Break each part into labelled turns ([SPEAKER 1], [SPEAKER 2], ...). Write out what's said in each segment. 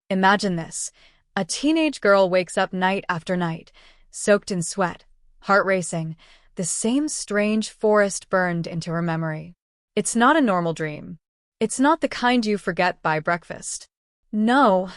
[SPEAKER 1] Imagine this. A teenage girl wakes up night after night, soaked in sweat, heart racing, the same strange forest burned into her memory. It's not a normal dream. It's not the kind you forget by breakfast. No,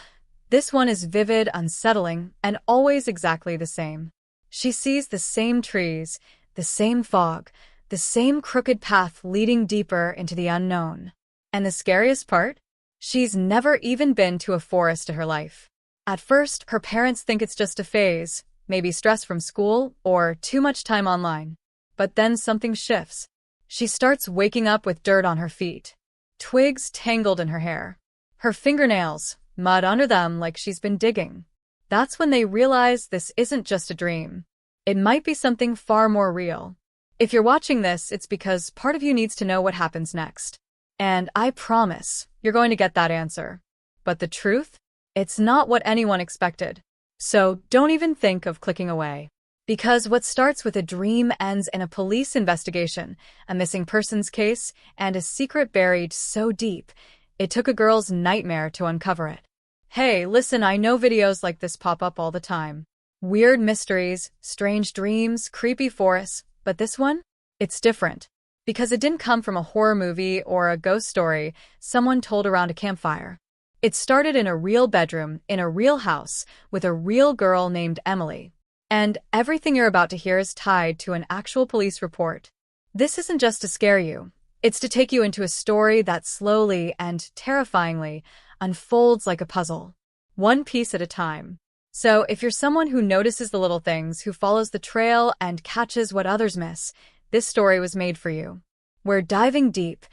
[SPEAKER 1] this one is vivid, unsettling, and always exactly the same. She sees the same trees, the same fog, the same crooked path leading deeper into the unknown. And the scariest part? She's never even been to a forest in her life. At first, her parents think it's just a phase, maybe stress from school or too much time online. But then something shifts. She starts waking up with dirt on her feet, twigs tangled in her hair, her fingernails, mud under them like she's been digging. That's when they realize this isn't just a dream. It might be something far more real. If you're watching this, it's because part of you needs to know what happens next. And I promise, you're going to get that answer. But the truth? It's not what anyone expected. So don't even think of clicking away. Because what starts with a dream ends in a police investigation, a missing persons case, and a secret buried so deep, it took a girl's nightmare to uncover it. Hey, listen, I know videos like this pop up all the time. Weird mysteries, strange dreams, creepy forests, but this one? It's different. Because it didn't come from a horror movie or a ghost story someone told around a campfire. It started in a real bedroom, in a real house, with a real girl named Emily. And everything you're about to hear is tied to an actual police report. This isn't just to scare you. It's to take you into a story that slowly and terrifyingly unfolds like a puzzle, one piece at a time. So if you're someone who notices the little things, who follows the trail and catches what others miss, this story was made for you. We're diving deep,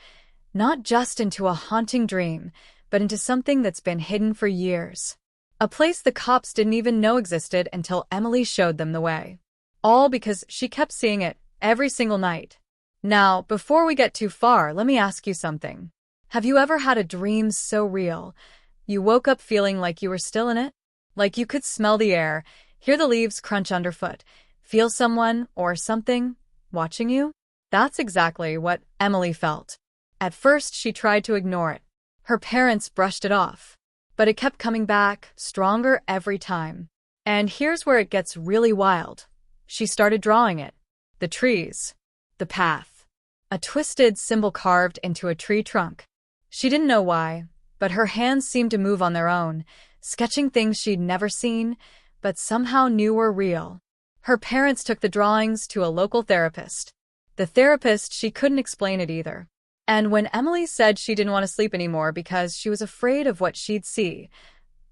[SPEAKER 1] not just into a haunting dream, but into something that's been hidden for years. A place the cops didn't even know existed until Emily showed them the way. All because she kept seeing it every single night. Now, before we get too far, let me ask you something. Have you ever had a dream so real, you woke up feeling like you were still in it? Like you could smell the air, hear the leaves crunch underfoot, feel someone or something watching you? That's exactly what Emily felt. At first, she tried to ignore it. Her parents brushed it off. But it kept coming back, stronger every time. And here's where it gets really wild. She started drawing it. The trees. The path. A twisted symbol carved into a tree trunk. She didn't know why, but her hands seemed to move on their own, sketching things she'd never seen, but somehow knew were real. Her parents took the drawings to a local therapist. The therapist, she couldn't explain it either. And when Emily said she didn't want to sleep anymore because she was afraid of what she'd see,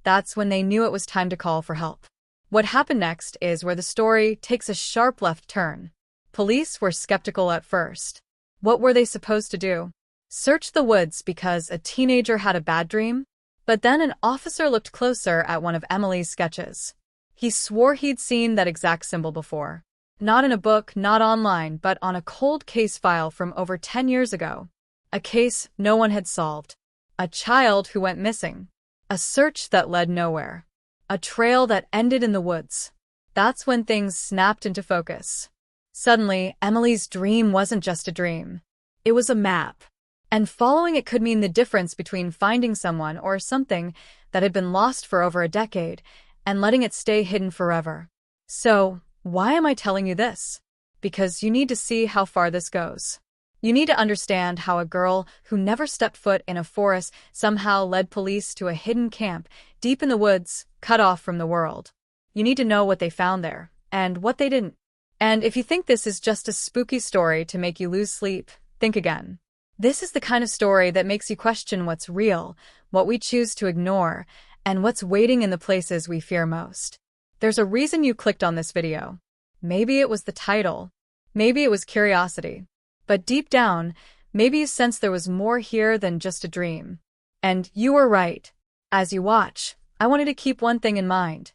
[SPEAKER 1] that's when they knew it was time to call for help. What happened next is where the story takes a sharp left turn. Police were skeptical at first. What were they supposed to do? Search the woods because a teenager had a bad dream? But then an officer looked closer at one of Emily's sketches. He swore he'd seen that exact symbol before. Not in a book, not online, but on a cold case file from over 10 years ago. A case no one had solved. A child who went missing. A search that led nowhere. A trail that ended in the woods. That's when things snapped into focus. Suddenly, Emily's dream wasn't just a dream. It was a map. And following it could mean the difference between finding someone or something that had been lost for over a decade and letting it stay hidden forever. So, why am I telling you this? Because you need to see how far this goes. You need to understand how a girl who never stepped foot in a forest somehow led police to a hidden camp deep in the woods, cut off from the world. You need to know what they found there, and what they didn't. And if you think this is just a spooky story to make you lose sleep, think again. This is the kind of story that makes you question what's real, what we choose to ignore, and what's waiting in the places we fear most. There's a reason you clicked on this video. Maybe it was the title. Maybe it was curiosity. But deep down, maybe you sensed there was more here than just a dream. And you were right. As you watch, I wanted to keep one thing in mind.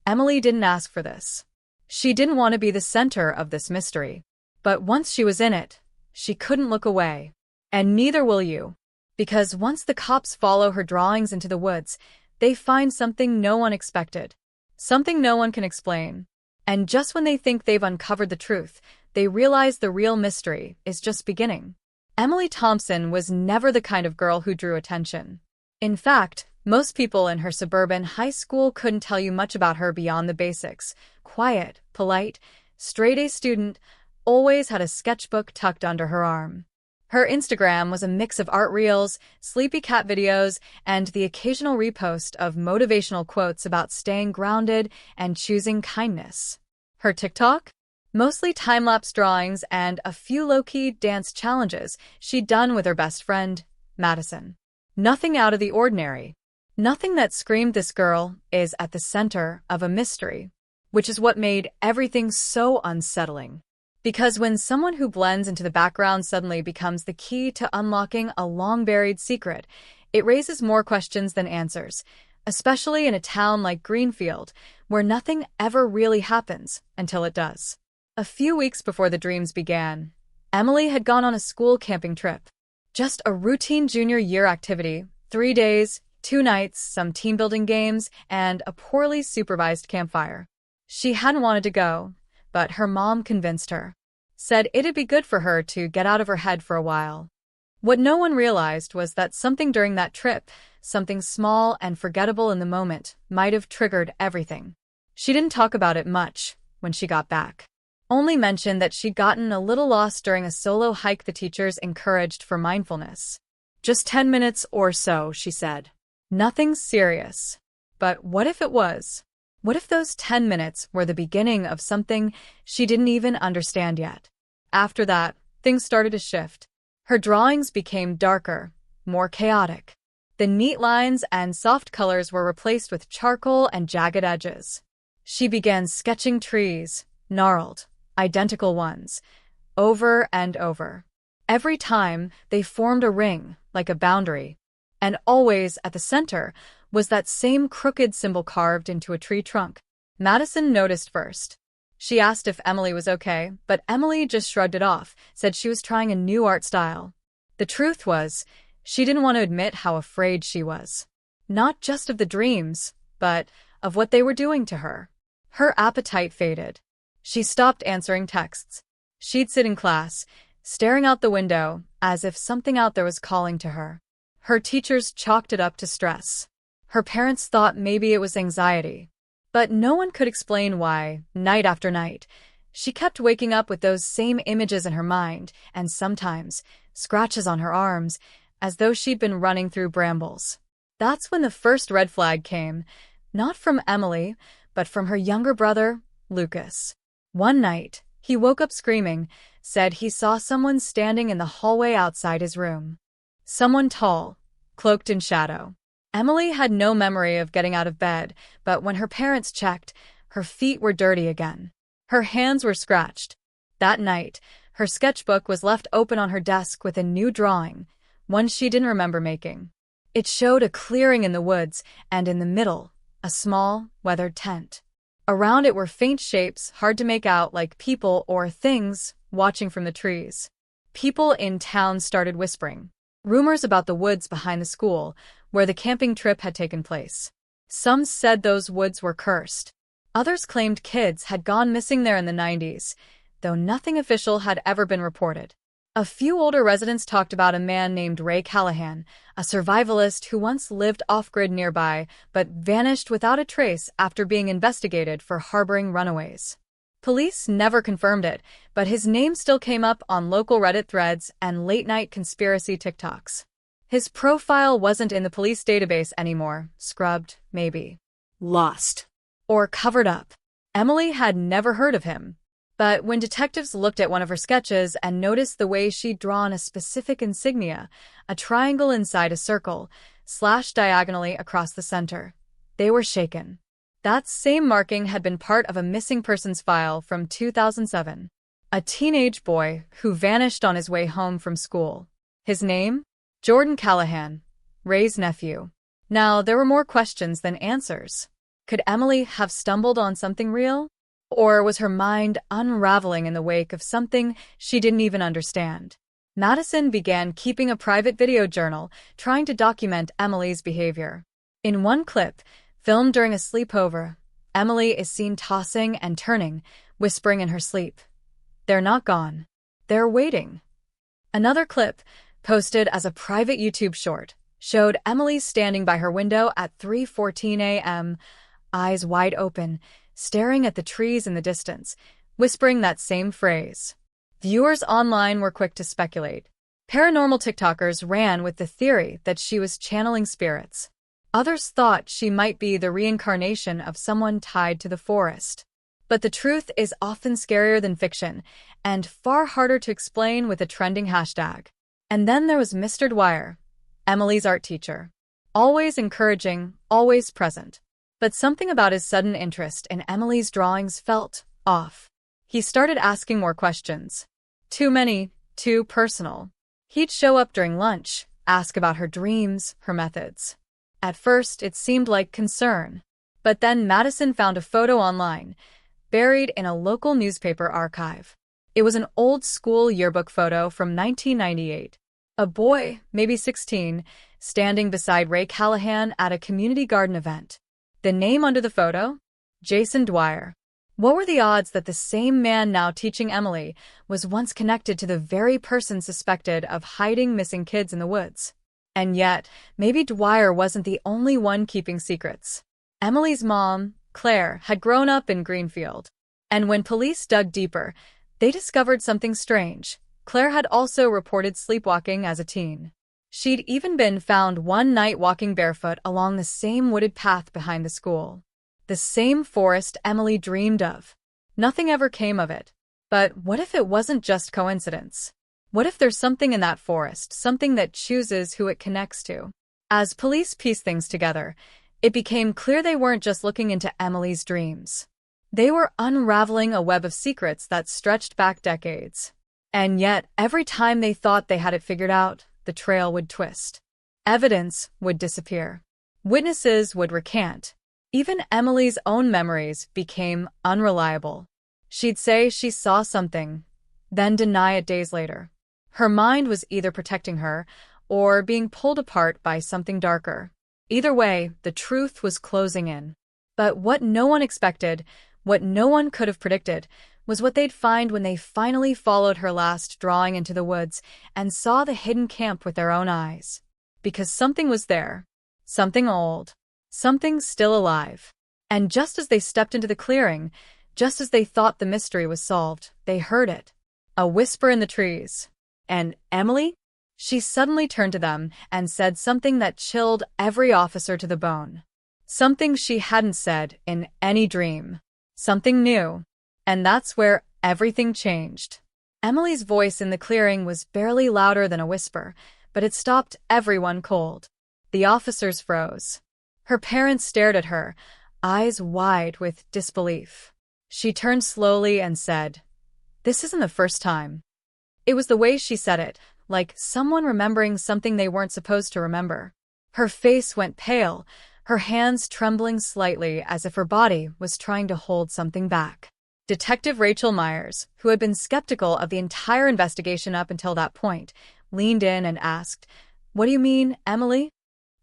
[SPEAKER 1] Emily didn't ask for this. She didn't want to be the center of this mystery. But once she was in it, she couldn't look away. And neither will you. Because once the cops follow her drawings into the woods, they find something no one expected. Something no one can explain. And just when they think they've uncovered the truth, they realize the real mystery is just beginning. Emily Thompson was never the kind of girl who drew attention. In fact, Most people in her suburban high school couldn't tell you much about her beyond the basics. Quiet, polite, straight-A student, always had a sketchbook tucked under her arm. Her Instagram was a mix of art reels, sleepy cat videos, and the occasional repost of motivational quotes about staying grounded and choosing kindness. Her TikTok? Mostly time-lapse drawings and a few low-key dance challenges she'd done with her best friend, Madison. Nothing out of the ordinary. Nothing that screamed this girl is at the center of a mystery, which is what made everything so unsettling. Because when someone who blends into the background suddenly becomes the key to unlocking a long-buried secret, it raises more questions than answers, especially in a town like Greenfield, where nothing ever really happens until it does. A few weeks before the dreams began, Emily had gone on a school camping trip. Just a routine junior year activity, 3 days, 2 nights, some team-building games, and a poorly supervised campfire. She hadn't wanted to go, but her mom convinced her. Said it'd be good for her to get out of her head for a while. What no one realized was that something during that trip, something small and forgettable in the moment, might have triggered everything. She didn't talk about it much when she got back. Only mentioned that she'd gotten a little lost during a solo hike the teachers encouraged for mindfulness. Just 10 minutes or so, she said. Nothing serious. But what if it was? What if those 10 minutes were the beginning of something she didn't even understand yet? After that, things started to shift. Her drawings became darker, more chaotic. The neat lines and soft colors were replaced with charcoal and jagged edges. She began sketching trees, gnarled, identical ones, over and over. Every time, they formed a ring, like a boundary. And always at the center was that same crooked symbol carved into a tree trunk. Madison noticed first. She asked if Emily was okay, but Emily just shrugged it off, said she was trying a new art style. The truth was, she didn't want to admit how afraid she was. Not just of the dreams, but of what they were doing to her. Her appetite faded. She stopped answering texts. She'd sit in class, staring out the window, as if something out there was calling to her. Her teachers chalked it up to stress. Her parents thought maybe it was anxiety. But no one could explain why, night after night, she kept waking up with those same images in her mind, and sometimes scratches on her arms, as though she'd been running through brambles. That's when the first red flag came, not from Emily, but from her younger brother, Lucas. One night, he woke up screaming, said he saw someone standing in the hallway outside his room. Someone tall, cloaked in shadow. Emily had no memory of getting out of bed, but when her parents checked, her feet were dirty again. Her hands were scratched. That night, her sketchbook was left open on her desk with a new drawing, one she didn't remember making. It showed a clearing in the woods, and in the middle, a small, weathered tent. Around it were faint shapes, hard to make out, like people or things watching from the trees. People in town started whispering. Rumors about the woods behind the school, where the camping trip had taken place. Some said those woods were cursed. Others claimed kids had gone missing there in the 90s, though nothing official had ever been reported. A few older residents talked about a man named Ray Callahan, a survivalist who once lived off-grid nearby, but vanished without a trace after being investigated for harboring runaways. Police never confirmed it, but his name still came up on local Reddit threads and late-night conspiracy TikToks. His profile wasn't in the police database anymore, scrubbed, maybe. Lost. Or covered up. Emily had never heard of him. But when detectives looked at one of her sketches and noticed the way she'd drawn a specific insignia, a triangle inside a circle, slashed diagonally across the center, they were shaken. That same marking had been part of a missing persons file from 2007. A teenage boy who vanished on his way home from school. His name? Jordan Callahan, Ray's nephew. Now, there were more questions than answers. Could Emily have stumbled on something real? Or was her mind unraveling in the wake of something she didn't even understand? Madison began keeping a private video journal, trying to document Emily's behavior. In one clip, filmed during a sleepover, Emily is seen tossing and turning, whispering in her sleep. They're not gone. They're waiting. Another clip, posted as a private YouTube short, showed Emily standing by her window at 3:14 a.m., eyes wide open, staring at the trees in the distance, whispering that same phrase. Viewers online were quick to speculate. Paranormal TikTokers ran with the theory that she was channeling spirits. Others thought she might be the reincarnation of someone tied to the forest. But the truth is often scarier than fiction, and far harder to explain with a trending hashtag. And then there was Mr. Dwyer, Emily's art teacher. Always encouraging, always present. But something about his sudden interest in Emily's drawings felt off. He started asking more questions. Too many, too personal. He'd show up during lunch, ask about her dreams, her methods. At first, it seemed like concern. But then Madison found a photo online, buried in a local newspaper archive. It was an old-school yearbook photo from 1998. A boy, maybe 16, standing beside Ray Callahan at a community garden event. The name under the photo? Jason Dwyer. What were the odds that the same man now teaching Emily was once connected to the very person suspected of hiding missing kids in the woods? And yet, maybe Dwyer wasn't the only one keeping secrets. Emily's mom, Claire, had grown up in Greenfield. And when police dug deeper, they discovered something strange. Claire had also reported sleepwalking as a teen. She'd even been found one night walking barefoot along the same wooded path behind the school. The same forest Emily dreamed of. Nothing ever came of it. But what if it wasn't just coincidence? What if there's something in that forest, something that chooses who it connects to? As police pieced things together, it became clear they weren't just looking into Emily's dreams. They were unraveling a web of secrets that stretched back decades. And yet, every time they thought they had it figured out, the trail would twist. Evidence would disappear. Witnesses would recant. Even Emily's own memories became unreliable. She'd say she saw something, then deny it days later. Her mind was either protecting her or being pulled apart by something darker. Either way, the truth was closing in. But what no one expected, what no one could have predicted, was what they'd find when they finally followed her last drawing into the woods and saw the hidden camp with their own eyes. Because something was there. Something old. Something still alive. And just as they stepped into the clearing, just as they thought the mystery was solved, they heard it. A whisper in the trees. And Emily? She suddenly turned to them and said something that chilled every officer to the bone. Something she hadn't said in any dream. Something new. And that's where everything changed. Emily's voice in the clearing was barely louder than a whisper, but it stopped everyone cold. The officers froze. Her parents stared at her, eyes wide with disbelief. She turned slowly and said, "This isn't the first time." It was the way she said it, like someone remembering something they weren't supposed to remember. Her face went pale, her hands trembling slightly as if her body was trying to hold something back. Detective Rachel Myers, who had been skeptical of the entire investigation up until that point, leaned in and asked, "What do you mean, Emily?"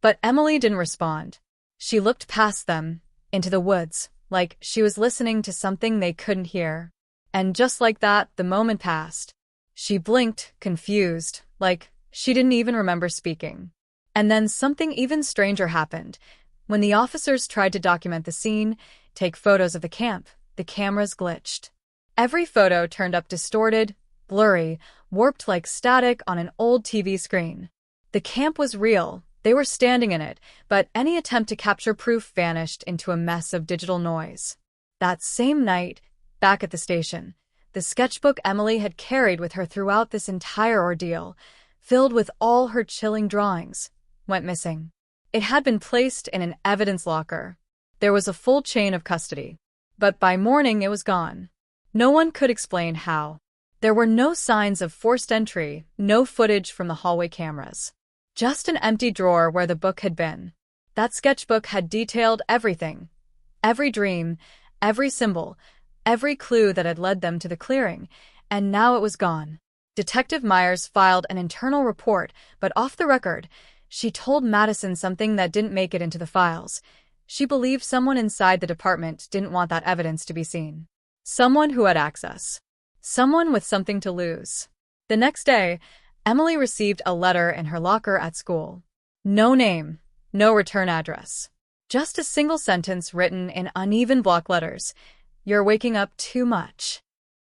[SPEAKER 1] But Emily didn't respond. She looked past them, into the woods, like she was listening to something they couldn't hear. And just like that, the moment passed. She blinked, confused, like she didn't even remember speaking. And then something even stranger happened. When the officers tried to document the scene, take photos of the camp, the cameras glitched. Every photo turned up distorted, blurry, warped like static on an old TV screen. The camp was real. They were standing in it, but any attempt to capture proof vanished into a mess of digital noise. That same night, back at the station, the sketchbook Emily had carried with her throughout this entire ordeal, filled with all her chilling drawings, went missing. It had been placed in an evidence locker. There was a full chain of custody. But by morning it was gone. No one could explain how. There were no signs of forced entry, no footage from the hallway cameras. Just an empty drawer where the book had been. That sketchbook had detailed everything. Every dream, every symbol, every clue that had led them to the clearing, and now it was gone. Detective Myers filed an internal report, but off the record, she told Madison something that didn't make it into the files. She believed someone inside the department didn't want that evidence to be seen. Someone who had access. Someone with something to lose. The next day, Emily received a letter in her locker at school. No name, no return address. Just a single sentence written in uneven block letters. You're waking up too much.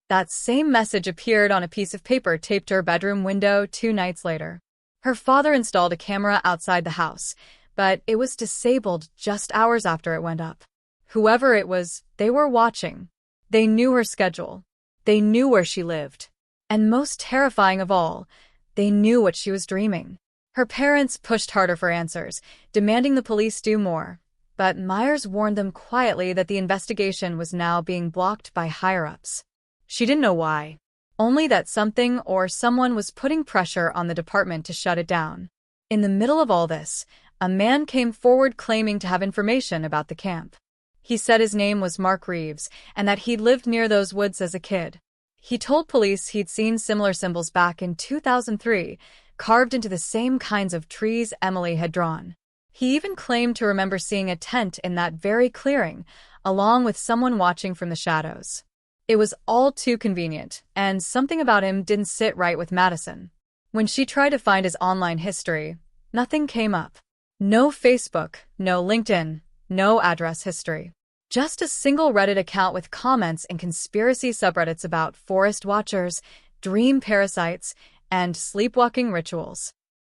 [SPEAKER 1] That same message appeared on a piece of paper taped to her bedroom window 2 nights later. Her father installed a camera outside the house, but it was disabled just hours after it went up. Whoever it was, they were watching. They knew her schedule. They knew where she lived. And most terrifying of all, they knew what she was dreaming. Her parents pushed harder for answers, demanding the police do more. But Myers warned them quietly that the investigation was now being blocked by higher-ups. She didn't know why. Only that something or someone was putting pressure on the department to shut it down. In the middle of all this, a man came forward claiming to have information about the camp. He said his name was Mark Reeves and that he'd lived near those woods as a kid. He told police he'd seen similar symbols back in 2003, carved into the same kinds of trees Emily had drawn. He even claimed to remember seeing a tent in that very clearing, along with someone watching from the shadows. It was all too convenient, and something about him didn't sit right with Madison. When she tried to find his online history, nothing came up. No Facebook, no LinkedIn, no address history. Just a single Reddit account with comments and conspiracy subreddits about forest watchers, dream parasites, and sleepwalking rituals.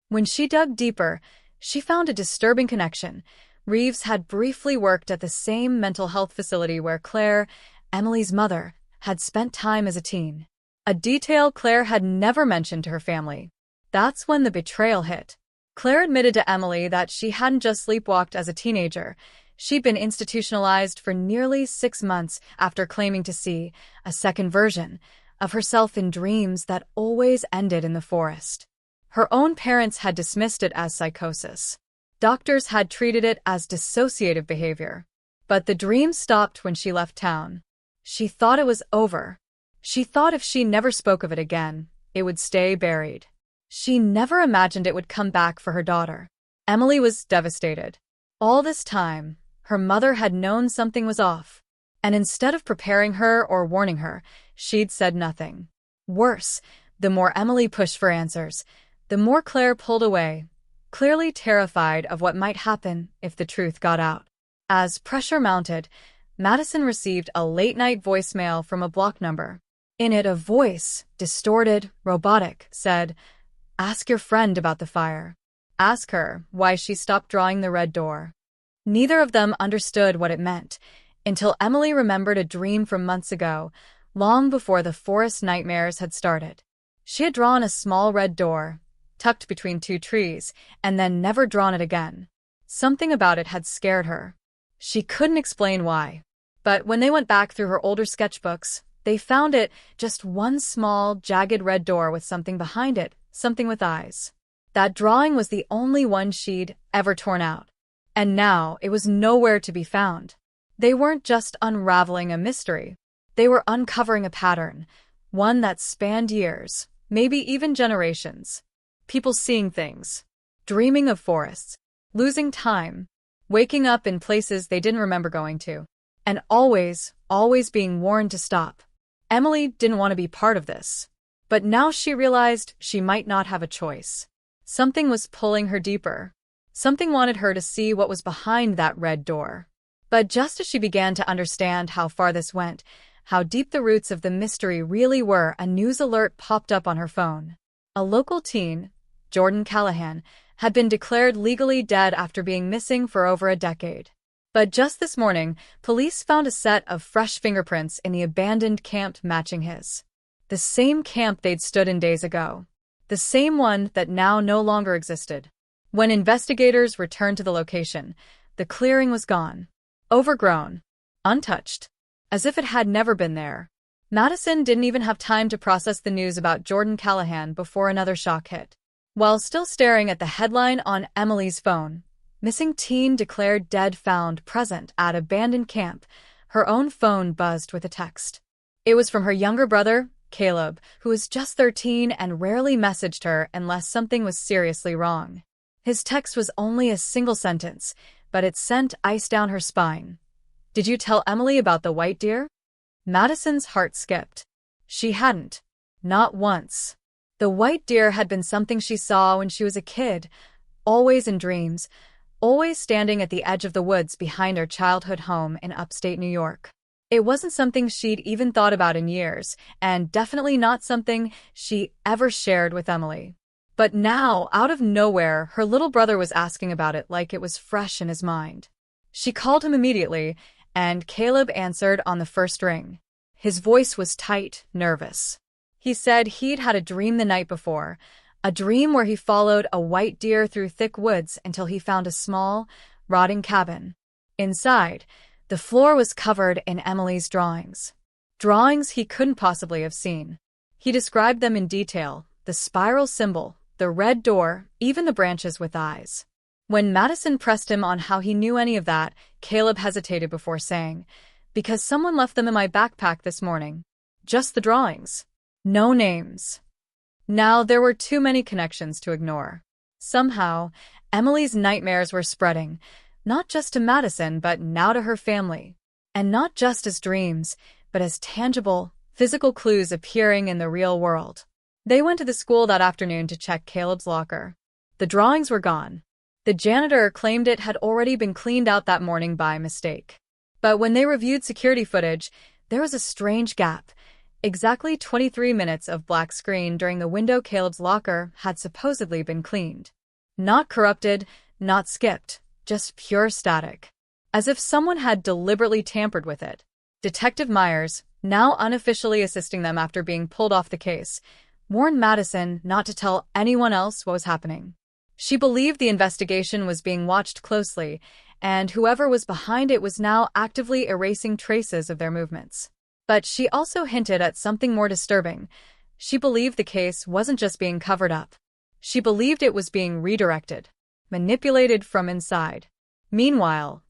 [SPEAKER 1] When she dug deeper, she found a disturbing connection. Reeves had briefly worked at the same mental health facility where Claire, Emily's mother, had spent time as a teen. A detail Claire had never mentioned to her family. That's when the betrayal hit. Claire admitted to Emily that she hadn't just sleepwalked as a teenager. She'd been institutionalized for nearly 6 months after claiming to see a second version of herself in dreams that always ended in the forest. Her own parents had dismissed it as psychosis. Doctors had treated it as dissociative behavior. But the dream stopped when she left town. She thought it was over. She thought if she never spoke of it again, it would stay buried. She never imagined it would come back for her daughter. Emily was devastated. All this time, her mother had known something was off. And instead of preparing her or warning her, she'd said nothing. Worse, the more Emily pushed for answers, the more Claire pulled away, clearly terrified of what might happen if the truth got out. As pressure mounted, Madison received a late-night voicemail from a block number. In it, a voice, distorted, robotic, said, "Ask your friend about the fire. Ask her why she stopped drawing the red door." Neither of them understood what it meant, until Emily remembered a dream from months ago, long before the forest nightmares had started. She had drawn a small red door, tucked between 2 trees, and then never drawn it again. Something about it had scared her. She couldn't explain why. But when they went back through her older sketchbooks, they found it just one small, jagged red door with something behind it, something with eyes. That drawing was the only one she'd ever torn out. And now it was nowhere to be found. They weren't just unraveling a mystery. They were uncovering a pattern, one that spanned years, maybe even generations. People seeing things, dreaming of forests, losing time, waking up in places they didn't remember going to, and always being warned to stop. Emily didn't want to be part of this, but now she realized she might not have a choice. Something was pulling her deeper. Something wanted her to see what was behind that red door. But just as she began to understand how far this went, how deep the roots of the mystery really were, a news alert popped up on her phone. A local teen, Jordan Callahan, had been declared legally dead after being missing for over a decade. But just this morning, police found a set of fresh fingerprints in the abandoned camp matching his. The same camp they'd stood in days ago. The same one that now no longer existed. When investigators returned to the location, the clearing was gone. Overgrown. Untouched. As if it had never been there. Madison didn't even have time to process the news about Jordan Callahan before another shock hit. While still staring at the headline on Emily's phone, "Missing teen declared dead found present at abandoned camp," her own phone buzzed with a text. It was from her younger brother, Caleb, who was just 13 and rarely messaged her unless something was seriously wrong. His text was only a single sentence, but it sent ice down her spine. "Did you tell Emily about the white deer?" Madison's heart skipped. She hadn't. Not once. The white deer had been something she saw when she was a kid, always in dreams, always standing at the edge of the woods behind her childhood home in upstate New York. It wasn't something she'd even thought about in years, and definitely not something she ever shared with Emily. But now, out of nowhere, her little brother was asking about it like it was fresh in his mind. She called him immediately, and Caleb answered on the first ring. His voice was tight, nervous. He said he'd had a dream the night before, a dream where he followed a white deer through thick woods until he found a small, rotting cabin. Inside, the floor was covered in Emily's drawings. Drawings he couldn't possibly have seen. He described them in detail, the spiral symbol, the red door, even the branches with eyes. When Madison pressed him on how he knew any of that, Caleb hesitated before saying, "Because someone left them in my backpack this morning. Just the drawings. No names." Now there were too many connections to ignore. Somehow, Emily's nightmares were spreading, not just to Madison, but now to her family. And not just as dreams, but as tangible, physical clues appearing in the real world. They went to the school that afternoon to check Caleb's locker. The drawings were gone. The janitor claimed it had already been cleaned out that morning by mistake. But when they reviewed security footage, there was a strange gap. Exactly 23 minutes of black screen during the window Caleb's locker had supposedly been cleaned. Not corrupted, not skipped, just pure static. As if someone had deliberately tampered with it. Detective Myers, now unofficially assisting them after being pulled off the case, warned Madison not to tell anyone else what was happening. She believed the investigation was being watched closely, and whoever was behind it was now actively erasing traces of their movements. But she also hinted at something more disturbing. She believed the case wasn't just being covered up. She believed it was being redirected, manipulated from inside. Meanwhile,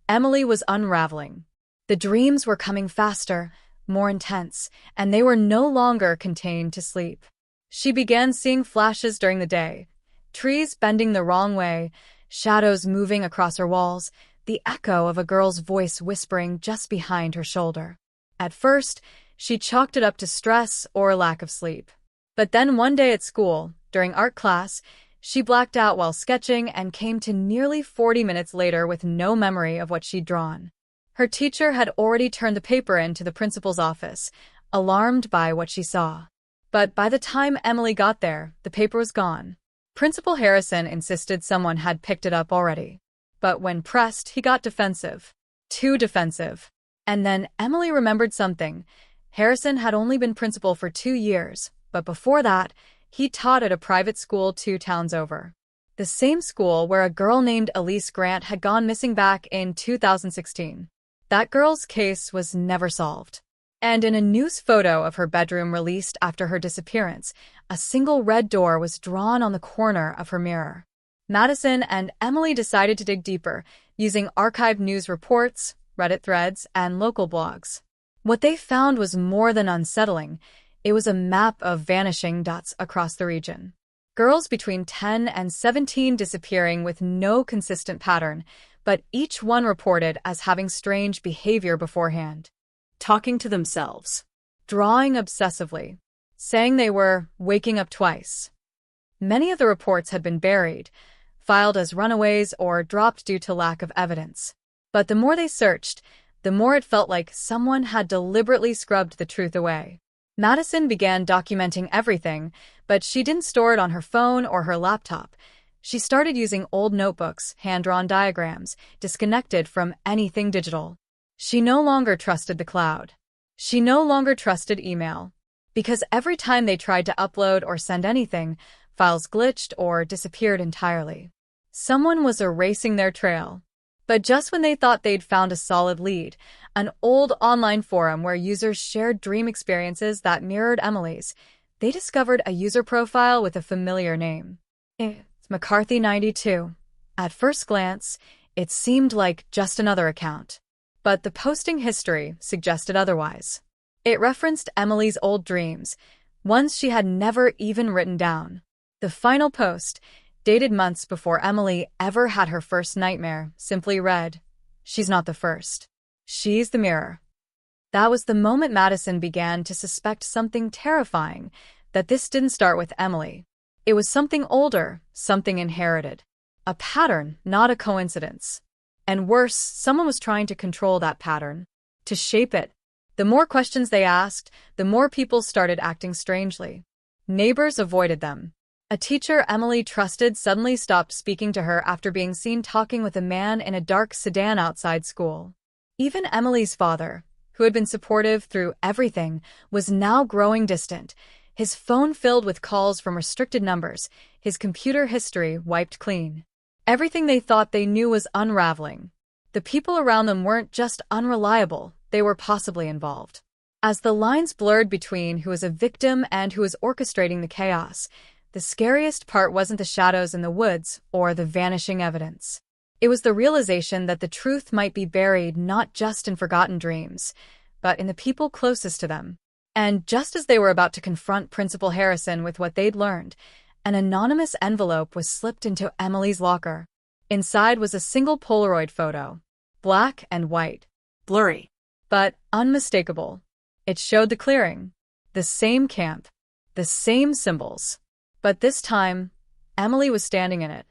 [SPEAKER 1] Emily was unraveling. The dreams were coming faster, more intense, and they were no longer contained to sleep. She began seeing flashes during the day, trees bending the wrong way, shadows moving across her walls, the echo of a girl's voice whispering just behind her shoulder. At first, she chalked it up to stress or lack of sleep. But then one day at school, during art class, she blacked out while sketching and came to nearly 40 minutes later with no memory of what she'd drawn. Her teacher had already turned the paper in to the principal's office, alarmed by what she saw. But by the time Emily got there, the paper was gone. Principal Harrison insisted someone had picked it up already. But when pressed, he got defensive. Too defensive. And then Emily remembered something. Harrison had only been principal for 2 years, but before that, he taught at a private school 2 towns over. The same school where a girl named Elise Grant had gone missing back in 2016. That girl's case was never solved. And in a news photo of her bedroom released after her disappearance, a single red door was drawn on the corner of her mirror. Madison and Emily decided to dig deeper, using archived news reports, Reddit threads, and local blogs. What they found was more than unsettling. It was a map of vanishing dots across the region. Girls between 10 and 17 disappearing with no consistent pattern, but each one reported as having strange behavior beforehand. Talking to themselves, drawing obsessively, saying they were waking up twice. Many of the reports had been buried, filed as runaways or dropped due to lack of evidence. But the more they searched, the more it felt like someone had deliberately scrubbed the truth away. Madison began documenting everything, but she didn't store it on her phone or her laptop. She started using old notebooks, hand-drawn diagrams, disconnected from anything digital. She no longer trusted the cloud. She no longer trusted email. Because every time they tried to upload or send anything, files glitched or disappeared entirely. Someone was erasing their trail. But just when they thought they'd found a solid lead, an old online forum where users shared dream experiences that mirrored Emily's, they discovered a user profile with a familiar name. It's McCarthy92. At first glance, it seemed like just another account. But the posting history suggested otherwise. It referenced Emily's old dreams, ones she had never even written down. The final post, dated months before Emily ever had her first nightmare, simply read, "She's not the first. She's the mirror." That was the moment Madison began to suspect something terrifying, that this didn't start with Emily. It was something older, something inherited. A pattern, not a coincidence. And worse, someone was trying to control that pattern, to shape it. The more questions they asked, the more people started acting strangely. Neighbors avoided them. A teacher Emily trusted suddenly stopped speaking to her after being seen talking with a man in a dark sedan outside school. Even Emily's father, who had been supportive through everything, was now growing distant, his phone filled with calls from restricted numbers, his computer history wiped clean. Everything they thought they knew was unraveling. The people around them weren't just unreliable, they were possibly involved. As the lines blurred between who was a victim and who was orchestrating the chaos, the scariest part wasn't the shadows in the woods or the vanishing evidence. It was the realization that the truth might be buried not just in forgotten dreams, but in the people closest to them. And just as they were about to confront Principal Harrison with what they'd learned, an anonymous envelope was slipped into Emily's locker. Inside was a single Polaroid photo, black and white, blurry, but unmistakable. It showed the clearing, the same camp, the same symbols. But this time, Emily was standing in it,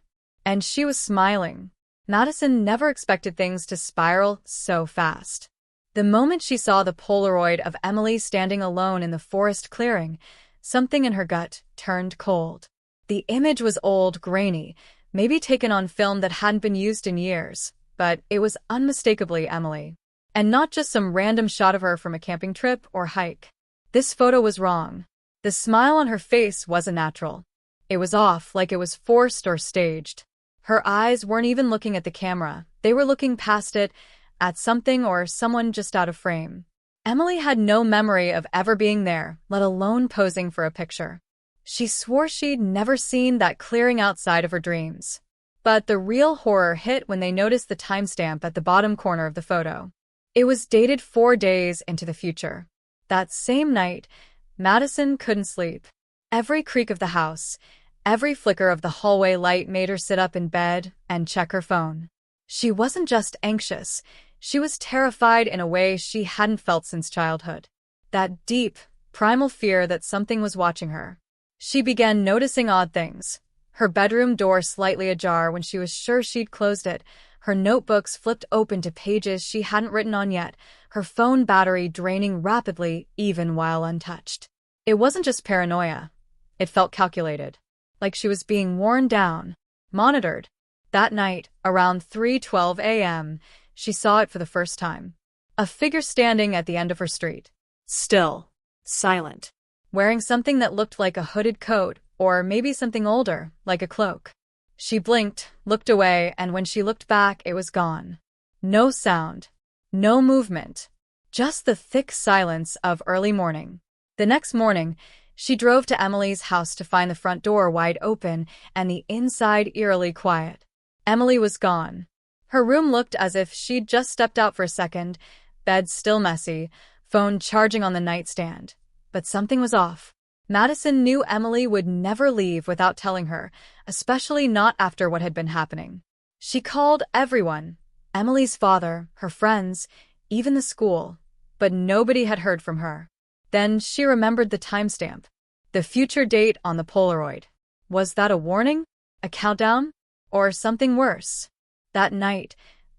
[SPEAKER 1] and she was smiling. Madison never expected things to spiral so fast. The moment she saw the Polaroid of Emily standing alone in the forest clearing, something in her gut turned cold. The image was old, grainy, maybe taken on film that hadn't been used in years, but it was unmistakably Emily. And not just some random shot of her from a camping trip or hike. This photo was wrong. The smile on her face wasn't natural. It was off, like it was forced or staged. Her eyes weren't even looking at the camera. They were looking past it, at something or someone just out of frame. Emily had no memory of ever being there, let alone posing for a picture. She swore she'd never seen that clearing outside of her dreams. But the real horror hit when they noticed the timestamp at the bottom corner of the photo. It was dated 4 days into the future. That same night, Madison couldn't sleep. Every creak of the house, every flicker of the hallway light made her sit up in bed and check her phone. She wasn't just anxious. She was terrified in a way she hadn't felt since childhood. That deep, primal fear that something was watching her. She began noticing odd things. Her bedroom door slightly ajar when she was sure she'd closed it. Her notebooks flipped open to pages she hadn't written on yet. Her phone battery draining rapidly, even while untouched. It wasn't just paranoia. It felt calculated. Like she was being worn down, monitored. That night, around 3:12 a.m., she saw it for the first time. A figure standing at the end of her street. Still. Silent. Wearing something that looked like a hooded coat, or maybe something older, like a cloak. She blinked, looked away, and when she looked back, it was gone. No sound. No movement. Just the thick silence of early morning. The next morning, she drove to Emily's house to find the front door wide open and the inside eerily quiet. Emily was gone. Her room looked as if she'd just stepped out for a second, bed still messy, phone charging on the nightstand. But something was off. Madison knew Emily would never leave without telling her, especially not after what had been happening. She called everyone, Emily's father, her friends, even the school, but nobody had heard from her. Then she remembered the timestamp, the future date on the Polaroid. Was that a warning? A countdown? Or something worse? That night,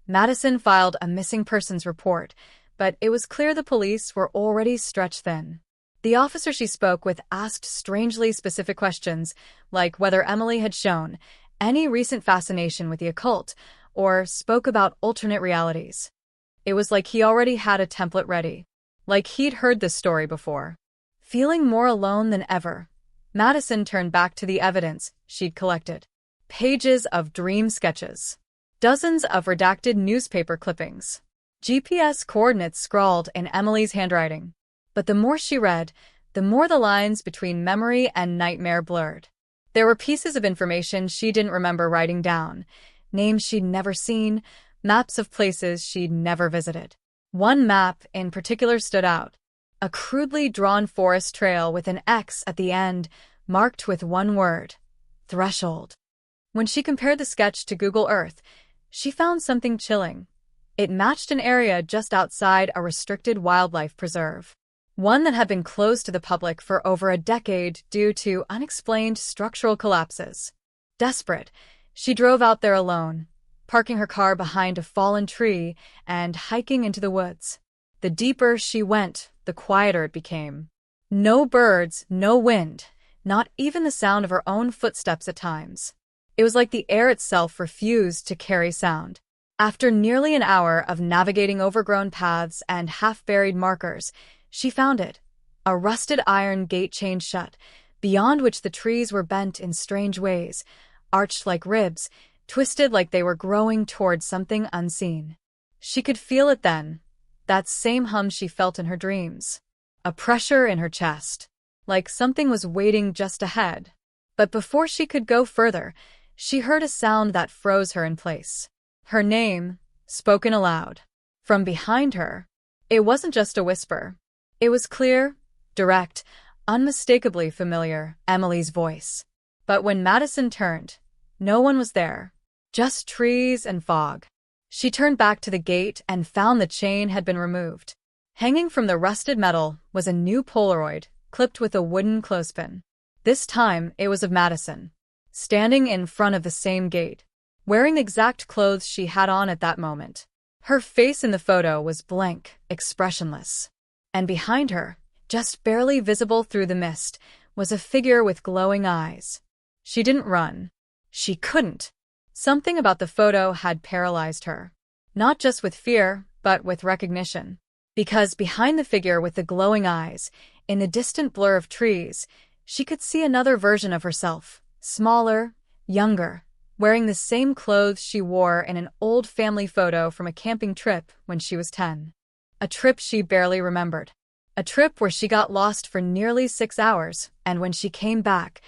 [SPEAKER 1] Madison filed a missing persons report, but it was clear the police were already stretched thin. The officer she spoke with asked strangely specific questions, like whether Emily had shown any recent fascination with the occult, or spoke about alternate realities. It was like he already had a template ready, like he'd heard this story before. Feeling more alone than ever, Madison turned back to the evidence she'd collected. Pages of dream sketches. Dozens of redacted newspaper clippings. GPS coordinates scrawled in Emily's handwriting. But the more she read, the more the lines between memory and nightmare blurred. There were pieces of information she didn't remember writing down, names she'd never seen, maps of places she'd never visited. One map in particular stood out. A crudely drawn forest trail with an X at the end, marked with one word: threshold. When she compared the sketch to Google Earth, she found something chilling. It matched an area just outside a restricted wildlife preserve. One that had been closed to the public for over a decade due to unexplained structural collapses. Desperate, She drove out there alone, parking her car behind a fallen tree and hiking into the woods. The deeper she went, the quieter it became. No birds, no wind, not even the sound of her own footsteps at times. It was like the air itself refused to carry sound. After nearly an hour of navigating overgrown paths and half-buried markers, she found it. A rusted iron gate chained shut, beyond which the trees were bent in strange ways, arched like ribs, twisted like they were growing towards something unseen. She could feel it then, that same hum she felt in her dreams. A pressure in her chest, like something was waiting just ahead. But before she could go further, she heard a sound that froze her in place. Her name, spoken aloud. From behind her. It wasn't just a whisper. It was clear, direct, unmistakably familiar, Emily's voice. But when Madison turned, no one was there. Just trees and fog. She turned back to the gate and found the chain had been removed. Hanging from the rusted metal was a new Polaroid, clipped with a wooden clothespin. This time it was of Madison, standing in front of the same gate, wearing the exact clothes she had on at that moment. Her face in the photo was blank, expressionless. And behind her, just barely visible through the mist, was a figure with glowing eyes. She didn't run. She couldn't. Something about the photo had paralyzed her. Not just with fear, but with recognition. Because behind the figure with the glowing eyes, in the distant blur of trees, she could see another version of herself, smaller, younger, wearing the same clothes she wore in an old family photo from a camping trip when she was 10. A trip she barely remembered. A trip where she got lost for nearly 6 hours, and when she came back,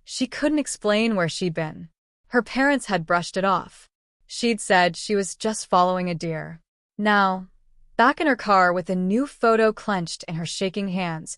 [SPEAKER 1] she couldn't explain where she'd been. Her parents had brushed it off. She'd said she was just following a deer. Now, back in her car with a new photo clenched in her shaking hands,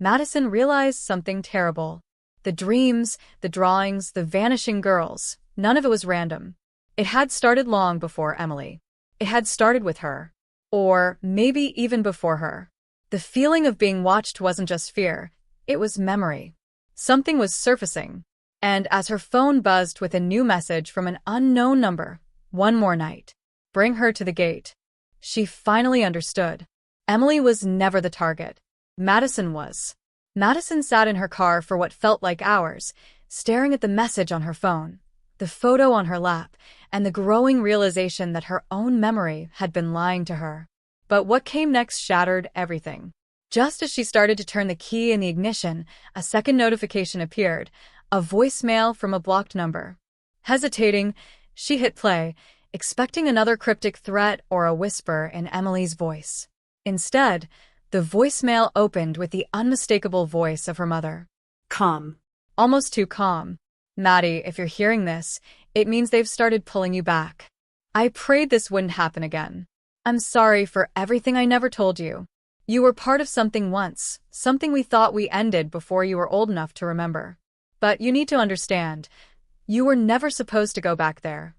[SPEAKER 1] Madison realized something terrible. The dreams, the drawings, the vanishing girls, none of it was random. It had started long before Emily. It had started with her. Or maybe even before her. The feeling of being watched wasn't just fear, it was memory. Something was surfacing. And as her phone buzzed with a new message from an unknown number, one more night, bring her to the gate. She finally understood. Emily was never the target. Madison was. Madison sat in her car for what felt like hours, staring at the message on her phone, the photo on her lap, and the growing realization that her own memory had been lying to her. But what came next shattered everything. Just as she started to turn the key in the ignition, a second notification appeared, a voicemail from a blocked number. Hesitating, she hit play, expecting another cryptic threat or a whisper in Emily's voice. Instead, the voicemail opened with the unmistakable voice of her mother.
[SPEAKER 2] Calm.
[SPEAKER 1] Almost too calm. Maddie, if you're hearing this, it means they've started pulling you back. I prayed this wouldn't happen again. I'm sorry for everything I never told you. You were part of something once, something we thought we ended before you were old enough to remember. But you need to understand, you were never supposed to go back there.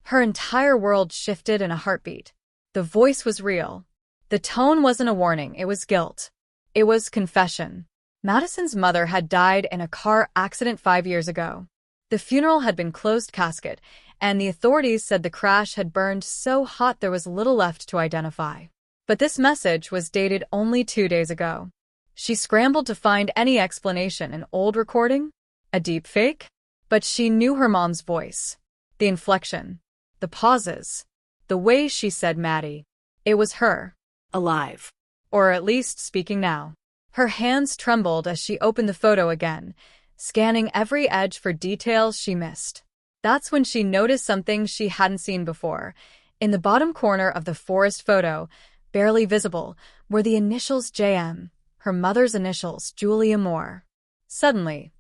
[SPEAKER 1] Her entire world shifted in a heartbeat. The voice was real. The tone wasn't a warning, it was guilt. It was confession. Madison's mother had died in a car accident 5 years ago. The funeral had been closed casket, and the authorities said the crash had burned so hot there was little left to identify. But this message was dated only 2 days ago. She scrambled to find any explanation, an old recording? A deep fake? But she knew her mom's voice. The inflection. The pauses. The way she said Maddie. It was her.
[SPEAKER 2] Alive.
[SPEAKER 1] Or at least speaking now. Her hands trembled as she opened the photo again, scanning every edge for details she missed. That's when she noticed something she hadn't seen before. In the bottom corner of the forest photo, barely visible, were the initials JM, her mother's initials, Julia Moore. Suddenly,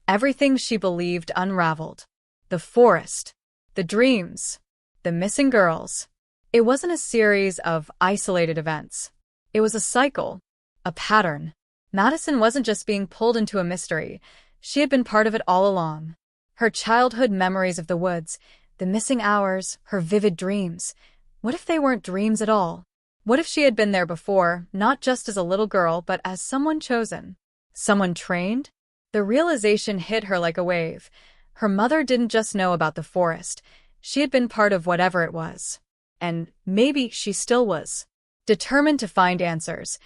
[SPEAKER 1] everything she believed unraveled. The forest. The dreams. The missing girls. It wasn't a series of isolated events. It was a cycle. A pattern. Madison wasn't just being pulled into a mystery. She had been part of it all along. Her childhood memories of the woods, the missing hours, her vivid dreams. What if they weren't dreams at all? What if she had been there before, not just as a little girl, but as someone chosen? Someone trained? The realization hit her like a wave. Her mother didn't just know about the forest. She had been part of whatever it was. And maybe she still was. Determined to find answers,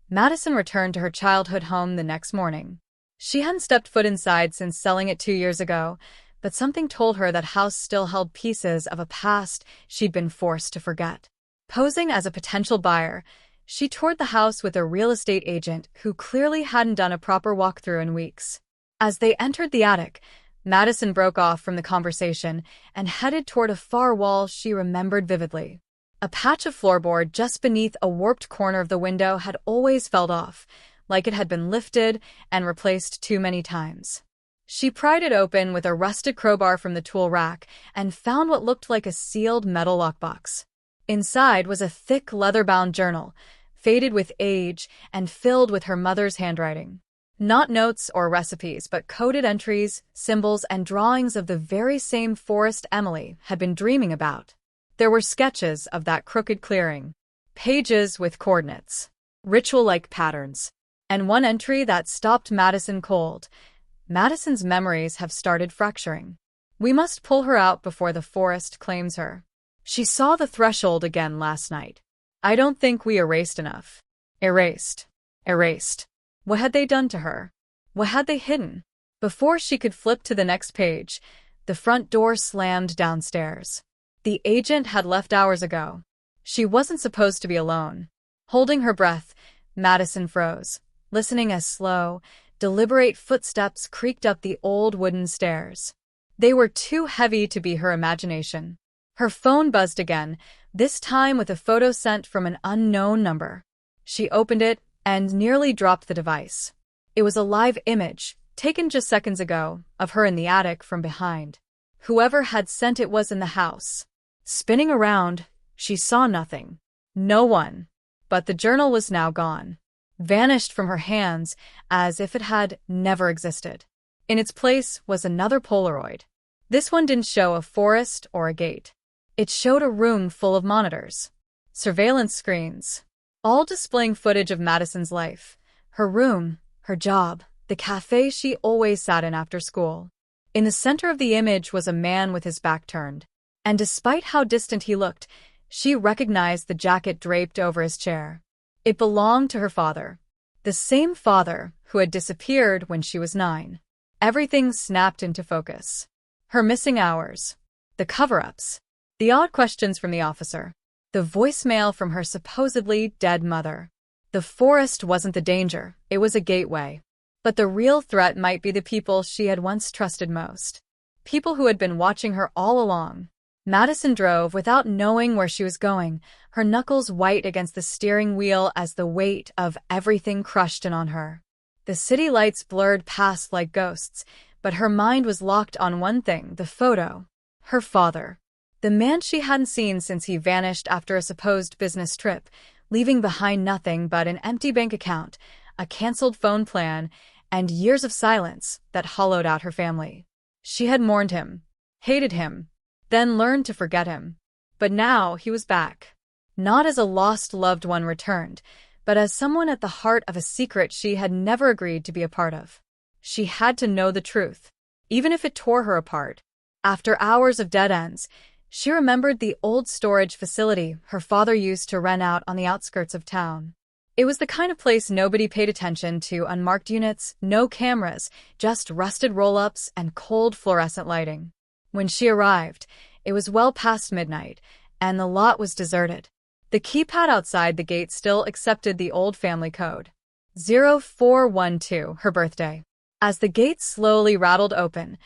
[SPEAKER 1] Madison returned to her childhood home the next morning. She hadn't stepped foot inside since selling it 2 years ago, but something told her that house still held pieces of a past she'd been forced to forget. Posing as a potential buyer, she toured the house with a real estate agent who clearly hadn't done a proper walkthrough in weeks. As they entered the attic, Madison broke off from the conversation and headed toward a far wall she remembered vividly. A patch of floorboard just beneath a warped corner of the window had always fell off, like it had been lifted and replaced too many times. She pried it open with a rusted crowbar from the tool rack and found what looked like a sealed metal lockbox. Inside was a thick leather-bound journal, faded with age and filled with her mother's handwriting. Not notes or recipes, but coded entries, symbols, and drawings of the very same forest Emily had been dreaming about. There were sketches of that crooked clearing, pages with coordinates, ritual-like patterns, and one entry that stopped Madison cold. Madison's memories have started fracturing. We must pull her out before the forest claims her. She saw the threshold again last night. I don't think we erased enough. Erased. What had they done to her? What had they hidden? Before she could flip to the next page, the front door slammed downstairs. The agent had left hours ago. She wasn't supposed to be alone. Holding her breath, Madison froze, listening as slow, deliberate footsteps creaked up the old wooden stairs. They were too heavy to be her imagination. Her phone buzzed again, this time with a photo sent from an unknown number. She opened it and nearly dropped the device. It was a live image, taken just seconds ago, of her in the attic from behind. Whoever had sent it was in the house. Spinning around, she saw nothing. No one. But the journal was now gone. Vanished from her hands as if it had never existed. In its place was another Polaroid. This one didn't show a forest or a gate. It showed a room full of monitors. Surveillance screens. All displaying footage of Madison's life. Her room, her job, the cafe she always sat in after school. In the center of the image was a man with his back turned. And despite how distant he looked, she recognized the jacket draped over his chair. It belonged to her father. The same father who had disappeared when she was 9. Everything snapped into focus. Her missing hours. The cover-ups. The odd questions from the officer. The voicemail from her supposedly dead mother. The forest wasn't the danger, it was a gateway. But the real threat might be the people she had once trusted most. People who had been watching her all along. Madison drove without knowing where she was going, her knuckles white against the steering wheel as the weight of everything crushed in on her. The city lights blurred past like ghosts, but her mind was locked on one thing, the photo. Her father. The man she hadn't seen since he vanished after a supposed business trip, leaving behind nothing but an empty bank account, a canceled phone plan, and years of silence that hollowed out her family. She had mourned him, hated him, then learned to forget him. But now he was back. Not as a lost loved one returned, but as someone at the heart of a secret she had never agreed to be a part of. She had to know the truth, even if it tore her apart. After hours of dead ends, she remembered the old storage facility her father used to rent out on the outskirts of town. It was the kind of place nobody paid attention to, unmarked units, no cameras, just rusted roll-ups and cold fluorescent lighting. When she arrived, it was well past midnight, and the lot was deserted. The keypad outside the gate still accepted the old family code. 0412, her birthday. As the gate slowly rattled open,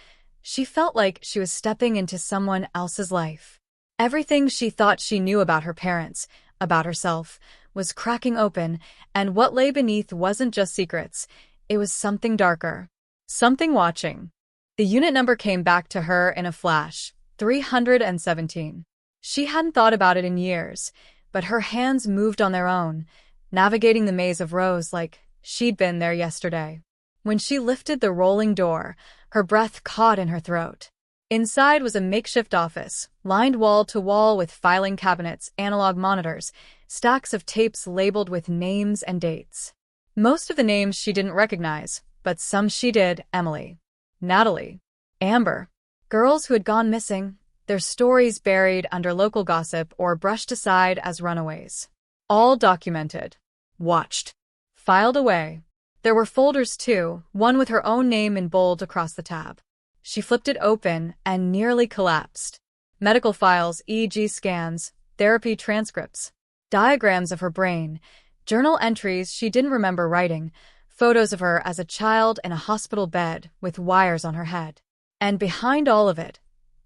[SPEAKER 1] she felt like she was stepping into someone else's life. Everything she thought she knew about her parents, about herself, was cracking open, and what lay beneath wasn't just secrets, it was something darker. Something watching. The unit number came back to her in a flash, 317. She hadn't thought about it in years, but her hands moved on their own, navigating the maze of rows like she'd been there yesterday. When she lifted the rolling door, her breath caught in her throat. Inside was a makeshift office, lined wall to wall with filing cabinets, analog monitors, stacks of tapes labeled with names and dates. Most of the names she didn't recognize, but some she did. Emily, Natalie, Amber. Girls who had gone missing, their stories buried under local gossip or brushed aside as runaways. All documented, watched, filed away. There were folders too, one with her own name in bold across the tab. She flipped it open and nearly collapsed. Medical files, EEG scans, therapy transcripts, diagrams of her brain, journal entries she didn't remember writing, photos of her as a child in a hospital bed with wires on her head. And behind all of it,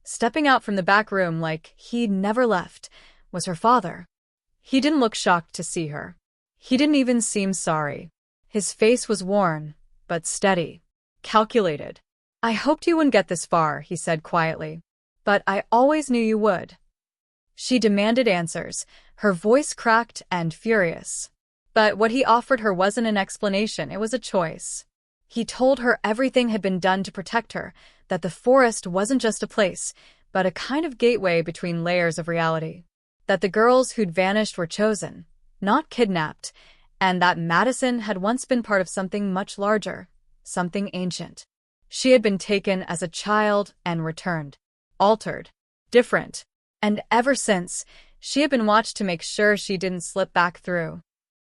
[SPEAKER 1] stepping out from the back room like he'd never left, was her father. He didn't look shocked to see her. He didn't even seem sorry. His face was worn, but steady, calculated. "I hoped you wouldn't get this far," he said quietly. "But I always knew you would." She demanded answers, her voice cracked and furious. But what he offered her wasn't an explanation, it was a choice. He told her everything had been done to protect her, that the forest wasn't just a place, but a kind of gateway between layers of reality. That the girls who'd vanished were chosen, not kidnapped, and that Madison had once been part of something much larger, something ancient. She had been taken as a child and returned, altered, different, and ever since, she had been watched to make sure she didn't slip back through.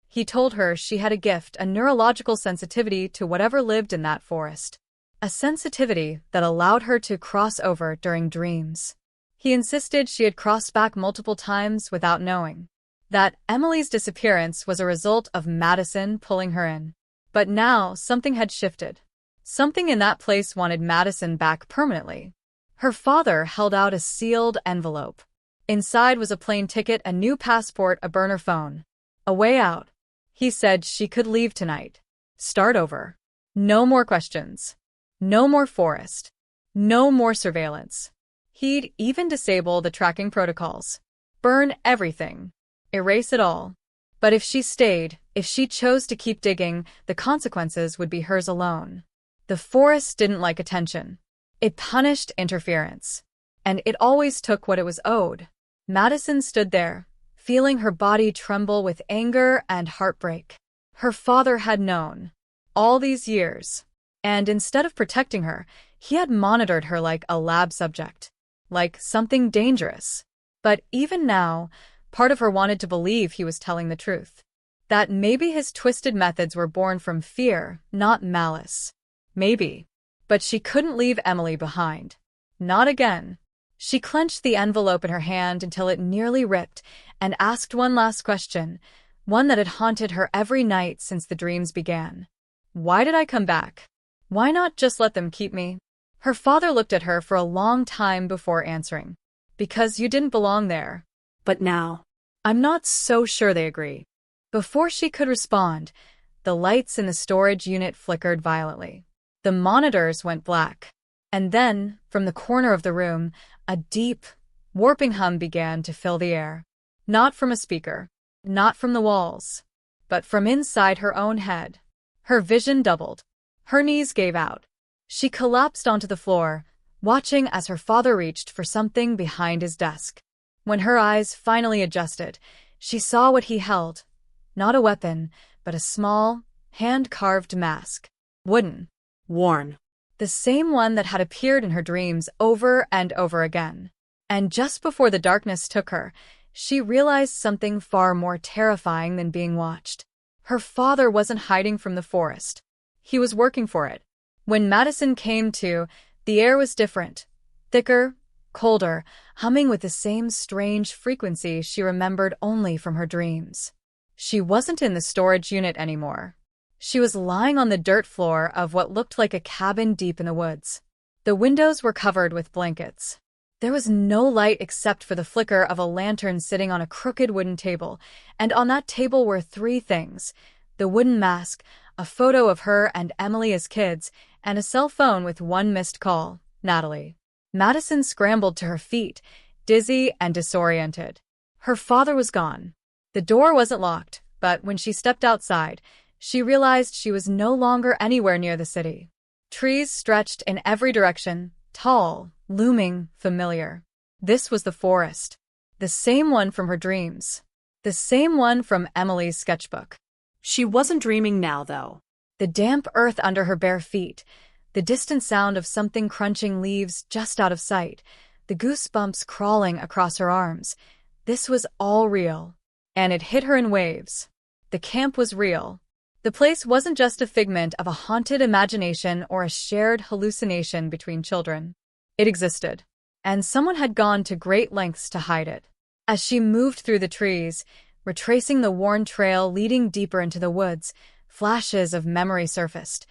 [SPEAKER 1] He told her she had a gift, a neurological sensitivity to whatever lived in that forest. A sensitivity that allowed her to cross over during dreams. He insisted she had crossed back multiple times without knowing. That Emily's disappearance was a result of Madison pulling her in. But now something had shifted. Something in that place wanted Madison back permanently. Her father held out a sealed envelope. Inside was a plane ticket, a new passport, a burner phone. A way out. He said she could leave tonight. Start over. No more questions. No more forest. No more surveillance. He'd even disable the tracking protocols. Burn everything. Erase it all. But if she stayed, if she chose to keep digging, the consequences would be hers alone. The forest didn't like attention. It punished interference. And it always took what it was owed. Madison stood there, feeling her body tremble with anger and heartbreak. Her father had known. All these years. And instead of protecting her, he had monitored her like a lab subject. Like something dangerous. But even now, part of her wanted to believe he was telling the truth. That maybe his twisted methods were born from fear, not malice. Maybe. But she couldn't leave Emily behind. Not again. She clenched the envelope in her hand until it nearly ripped and asked one last question, one that had haunted her every night since the dreams began. Why did I come back? Why not just let them keep me? Her father looked at her for a long time before answering. Because you didn't belong there. But now, I'm not so sure they agree. Before she could respond, the lights in the storage unit flickered violently. The monitors went black. And then, from the corner of the room, a deep, warping hum began to fill the air. Not from a speaker, not from the walls, but from inside her own head. Her vision doubled. Her knees gave out. She collapsed onto the floor, watching as her father reached for something behind his desk. When her eyes finally adjusted, she saw what he held. Not a weapon, but a small, hand-carved mask. Wooden. Worn. The same one that had appeared in her dreams over and over again. And just before the darkness took her, she realized something far more terrifying than being watched. Her father wasn't hiding from the forest. He was working for it. When Madison came to, the air was different. Thicker, colder, humming with the same strange frequency she remembered only from her dreams. She wasn't in the storage unit anymore. She was lying on the dirt floor of what looked like a cabin deep in the woods. The windows were covered with blankets. There was no light except for the flicker of a lantern sitting on a crooked wooden table, and on that table were three things: the wooden mask, a photo of her and Emily as kids, and a cell phone with one missed call, Natalie. Madison scrambled to her feet, dizzy and disoriented. Her father was gone. The door wasn't locked, but when she stepped outside, she realized she was no longer anywhere near the city. Trees stretched in every direction, tall, looming, familiar. This was the forest. The same one from her dreams. The same one from Emily's sketchbook. She wasn't dreaming now, though. The damp earth under her bare feet, The distant sound of something crunching leaves just out of sight, the goosebumps crawling across her arms. This was all real. And it hit her in waves. The camp was real. The place wasn't just a figment of a haunted imagination or a shared hallucination between children. It existed. And someone had gone to great lengths to hide it. As she moved through the trees, retracing the worn trail leading deeper into the woods, flashes of memory surfaced.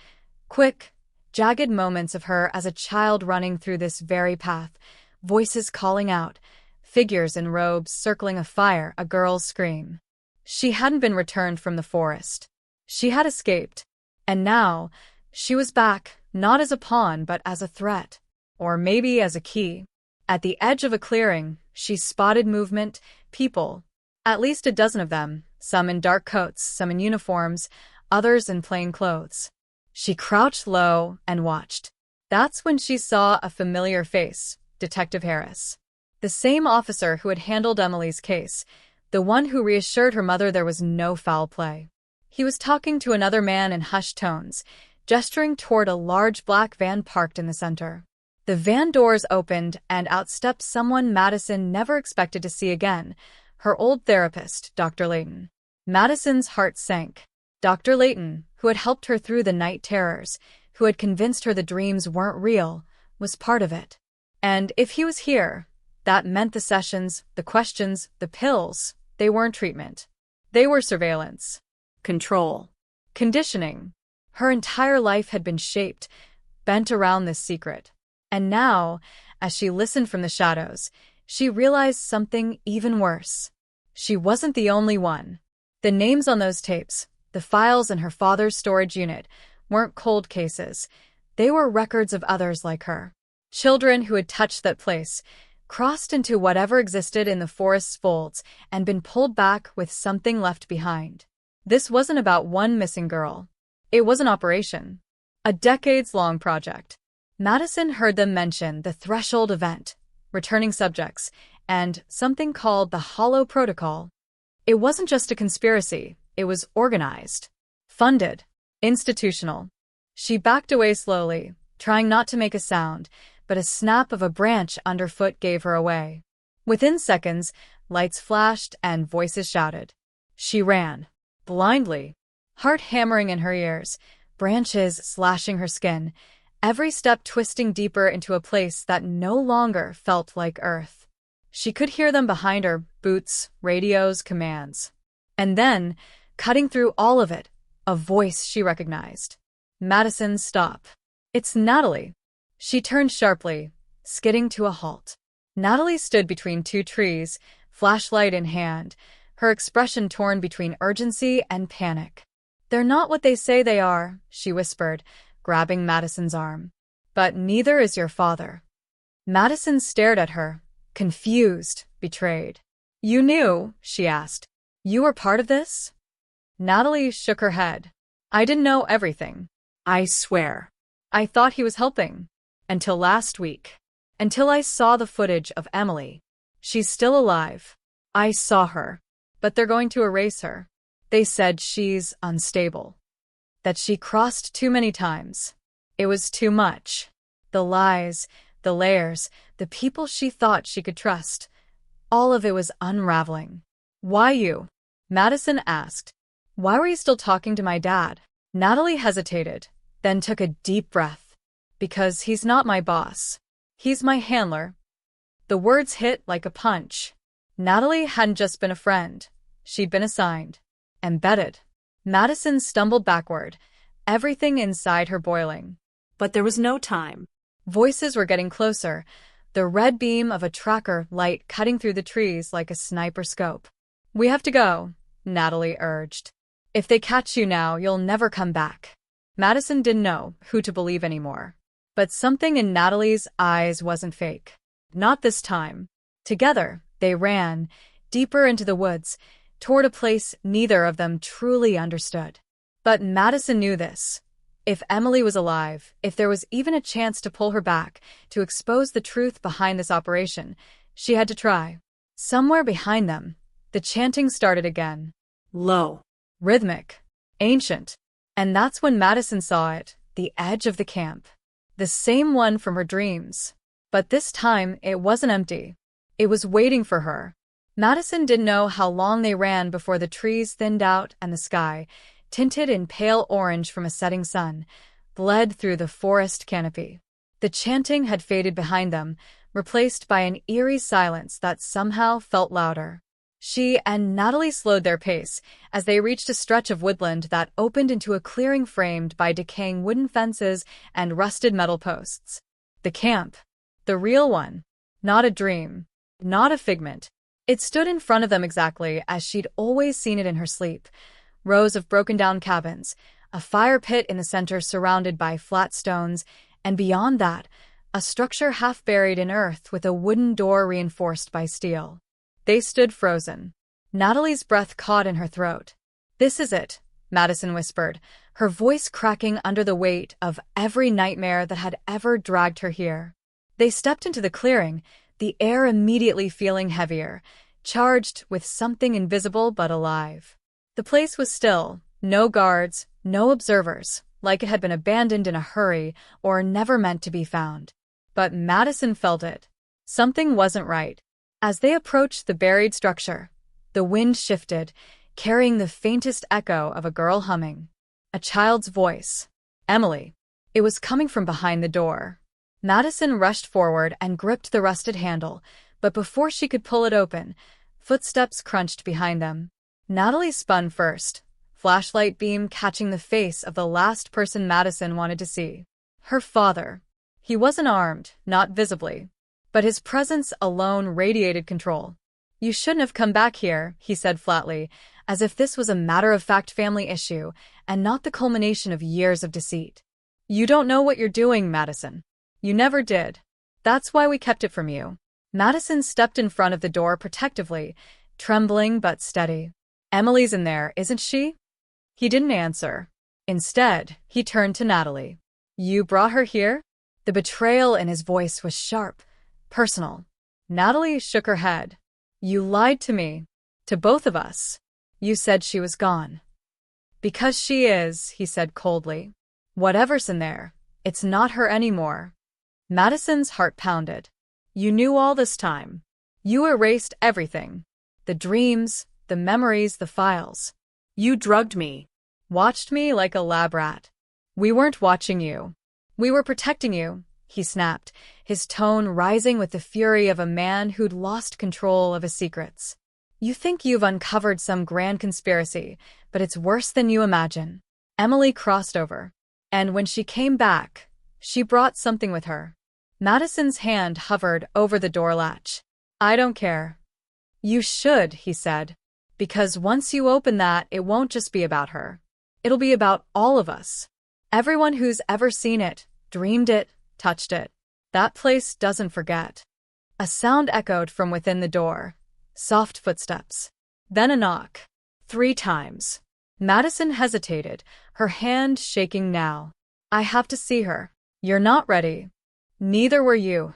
[SPEAKER 1] Quick, jagged moments of her as a child running through this very path, voices calling out, figures in robes circling a fire, a girl's scream. She hadn't been returned from the forest. She had escaped. And now, she was back, not as a pawn but as a threat. Or maybe as a key. At the edge of a clearing, she spotted movement, people. At least a dozen of them, some in dark coats, some in uniforms, others in plain clothes. She crouched low and watched. That's when she saw a familiar face, Detective Harris. The same officer who had handled Emily's case, the one who reassured her mother there was no foul play. He was talking to another man in hushed tones, gesturing toward a large black van parked in the center. The van doors opened and out stepped someone Madison never expected to see again, her old therapist, Dr. Layton. Madison's heart sank. Dr. Layton, who had helped her through the night terrors, who had convinced her the dreams weren't real, was part of it. And if he was here, that meant the sessions, the questions, the pills, they weren't treatment. They were surveillance. Control. Conditioning. Her entire life had been shaped, bent around this secret. And now, as she listened from the shadows, she realized something even worse. She wasn't the only one. The names on those tapes, the files in her father's storage unit, weren't cold cases. They were records of others like her. Children who had touched that place, crossed into whatever existed in the forest's folds, and been pulled back with something left behind. This wasn't about one missing girl. It was an operation. A decades-long project. Madison heard them mention the Threshold event, returning subjects, and something called the Hollow Protocol. It wasn't just a conspiracy, it was organized, funded, institutional. She backed away slowly, trying not to make a sound, but a snap of a branch underfoot gave her away. Within seconds, lights flashed and voices shouted. She ran, blindly, heart hammering in her ears, branches slashing her skin, every step twisting deeper into a place that no longer felt like Earth. She could hear them behind her, boots, radios, commands. And then, cutting through all of it, a voice she recognized. Madison, stop. It's Natalie. She turned sharply, skidding to a halt. Natalie stood between two trees, flashlight in hand, her expression torn between urgency and panic. They're not what they say they are, she whispered, grabbing Madison's arm. But neither is your father. Madison stared at her, confused, betrayed. You knew, she asked. You were part of this? Natalie shook her head. I didn't know everything. I swear. I thought he was helping. Until last week. Until I saw the footage of Emily. She's still alive. I saw her. But they're going to erase her. They said she's unstable. That she crossed too many times. It was too much. The lies, the layers, the people she thought she could trust. All of it was unraveling. Why you? Madison asked. Why were you still talking to my dad? Natalie hesitated, then took a deep breath. Because he's not my boss. He's my handler. The words hit like a punch. Natalie hadn't just been a friend. She'd been assigned. Embedded. Madison stumbled backward, everything inside her boiling. But there was no time. Voices were getting closer, the red beam of a tracker light cutting through the trees like a sniper scope. We have to go, Natalie urged. If they catch you now, you'll never come back. Madison didn't know who to believe anymore. But something in Natalie's eyes wasn't fake. Not this time. Together, they ran, deeper into the woods, toward a place neither of them truly understood. But Madison knew this. If Emily was alive, if there was even a chance to pull her back, to expose the truth behind this operation, she had to try. Somewhere behind them, the chanting started again. Low. Rhythmic. Ancient. And that's when Madison saw it, the edge of the camp. The same one from her dreams. But this time, it wasn't empty. It was waiting for her. Madison didn't know how long they ran before the trees thinned out and the sky, tinted in pale orange from a setting sun, bled through the forest canopy. The chanting had faded behind them, replaced by an eerie silence that somehow felt louder. She and Natalie slowed their pace as they reached a stretch of woodland that opened into a clearing framed by decaying wooden fences and rusted metal posts. The camp. The real one. Not a dream. Not a figment. It stood in front of them exactly as she'd always seen it in her sleep. Rows of broken-down cabins, a fire pit in the center surrounded by flat stones, and beyond that, a structure half buried in earth with a wooden door reinforced by steel. They stood frozen. Natalie's breath caught in her throat. "This is it," Madison whispered, her voice cracking under the weight of every nightmare that had ever dragged her here. They stepped into the clearing, the air immediately feeling heavier, charged with something invisible but alive. The place was still, no guards, no observers, like it had been abandoned in a hurry or never meant to be found. But Madison felt it. Something wasn't right. As they approached the buried structure, the wind shifted, carrying the faintest echo of a girl humming. A child's voice. Emily. It was coming from behind the door. Madison rushed forward and gripped the rusted handle, but before she could pull it open, footsteps crunched behind them. Natalie spun first, flashlight beam catching the face of the last person Madison wanted to see. Her father. He wasn't armed, not visibly, but his presence alone radiated control. "You shouldn't have come back here," he said flatly, as if this was a matter-of-fact family issue and not the culmination of years of deceit. "You don't know what you're doing, Madison. You never did. That's why we kept it from you." Madison stepped in front of the door protectively, trembling but steady. "Emily's in there, isn't she?" He didn't answer. Instead, he turned to Natalie. "You brought her here?" The betrayal in his voice was sharp, personal. Natalie shook her head. "You lied to me. To both of us. You said she was gone." "Because she is," he said coldly. "Whatever's in there, it's not her anymore." Madison's heart pounded. "You knew all this time. You erased everything. The dreams, the memories, the files. You drugged me. Watched me like a lab rat. We weren't watching you. We were protecting you," he snapped, his tone rising with the fury of a man who'd lost control of his secrets. "You think you've uncovered some grand conspiracy, but it's worse than you imagine." Emily crossed over. And when she came back, she brought something with her. Madison's hand hovered over the door latch. "I don't care." "You should," he said. "Because once you open that, it won't just be about her. It'll be about all of us. Everyone who's ever seen it, dreamed it, touched it. That place doesn't forget." A sound echoed from within the door. Soft footsteps. Then a knock. 3 times. Madison hesitated, her hand shaking now. "I have to see her." "You're not ready." "Neither were you."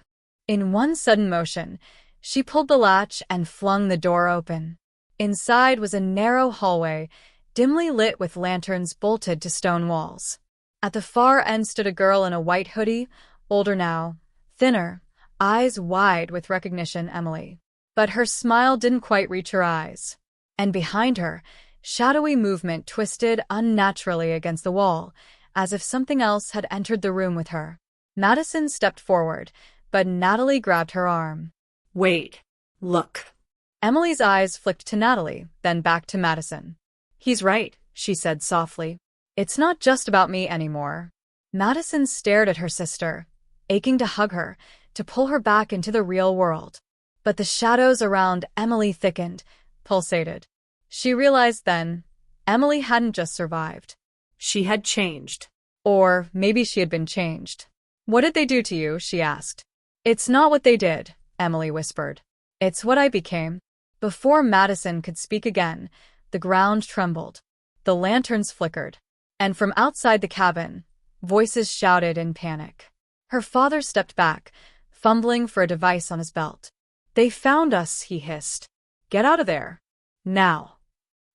[SPEAKER 1] In one sudden motion, she pulled the latch and flung the door open. Inside was a narrow hallway, dimly lit with lanterns bolted to stone walls. At the far end stood a girl in a white hoodie, older now, thinner, eyes wide with recognition. Emily. But her smile didn't quite reach her eyes. And behind her, shadowy movement twisted unnaturally against the wall, as if something else had entered the room with her. Madison stepped forward, but Natalie grabbed her arm.
[SPEAKER 2] "Wait. Look."
[SPEAKER 1] Emily's eyes flicked to Natalie, then back to Madison. "He's right," she said softly. "It's not just about me anymore." Madison stared at her sister, aching to hug her, to pull her back into the real world. But the shadows around Emily thickened, pulsated. She realized then, Emily hadn't just survived.
[SPEAKER 2] She had changed.
[SPEAKER 1] Or maybe she had been changed. "What did they do to you?" she asked. "It's not what they did," Emily whispered. "It's what I became." Before Madison could speak again, the ground trembled. The lanterns flickered. And from outside the cabin, voices shouted in panic. Her father stepped back, fumbling for a device on his belt. "They found us," he hissed. "Get out of there. Now."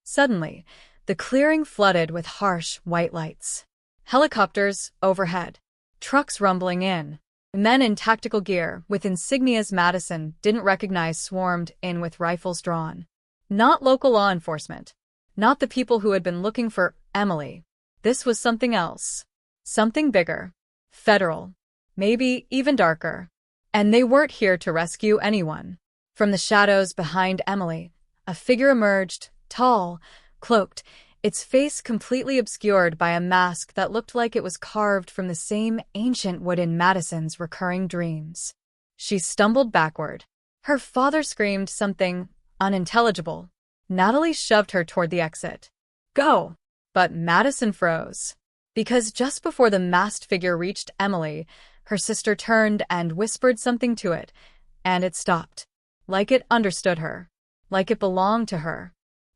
[SPEAKER 1] Suddenly, the clearing flooded with harsh, white lights. Helicopters overhead. Trucks rumbling in. Men in tactical gear, with insignias Madison didn't recognize, swarmed in with rifles drawn. Not local law enforcement. Not the people who had been looking for Emily. This was something else. Something bigger. Federal. Maybe even darker. And they weren't here to rescue anyone. From the shadows behind Emily, a figure emerged, tall, cloaked, its face completely obscured by a mask that looked like it was carved from the same ancient wood in Madison's recurring dreams. She stumbled backward. Her father screamed something unintelligible. Natalie shoved her toward the exit. Go! But Madison froze. Because just before the masked figure reached Emily, her sister turned and whispered something to it, and it stopped. Like it understood her. Like it belonged to her.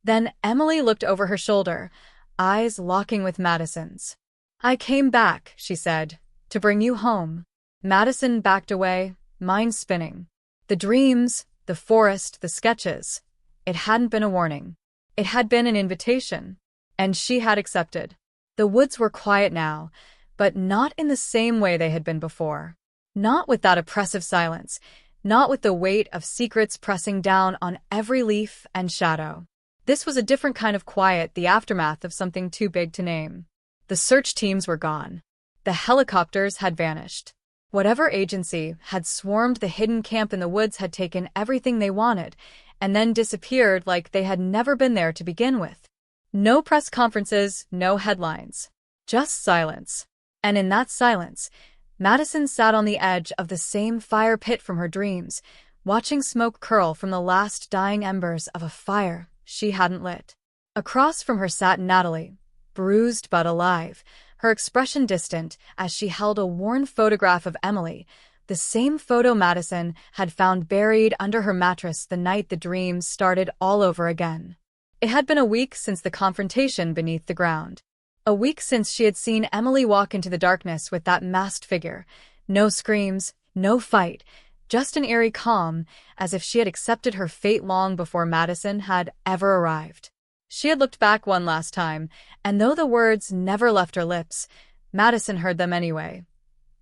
[SPEAKER 1] Then Emily looked over her shoulder, eyes locking with Madison's. I came back, she said, to bring you home. Madison backed away, mind spinning. The dreams, the forest, the sketches. It hadn't been a warning. It had been an invitation. And she had accepted. The woods were quiet now, but not in the same way they had been before. Not with that oppressive silence, not with the weight of secrets pressing down on every leaf and shadow. This was a different kind of quiet, the aftermath of something too big to name. The search teams were gone. The helicopters had vanished. Whatever agency had swarmed the hidden camp in the woods had taken everything they wanted, and then disappeared like they had never been there to begin with. No press conferences, no headlines. Just silence. And in that silence, Madison sat on the edge of the same fire pit from her dreams, watching smoke curl from the last dying embers of a fire she hadn't lit. Across from her sat Natalie, bruised but alive, her expression distant as she held a worn photograph of Emily, the same photo Madison had found buried under her mattress the night the dreams started all over again. It had been a week since the confrontation beneath the ground. A week since she had seen Emily walk into the darkness with that masked figure. No screams, no fight, just an eerie calm, as if she had accepted her fate long before Madison had ever arrived. She had looked back one last time, and though the words never left her lips, Madison heard them anyway.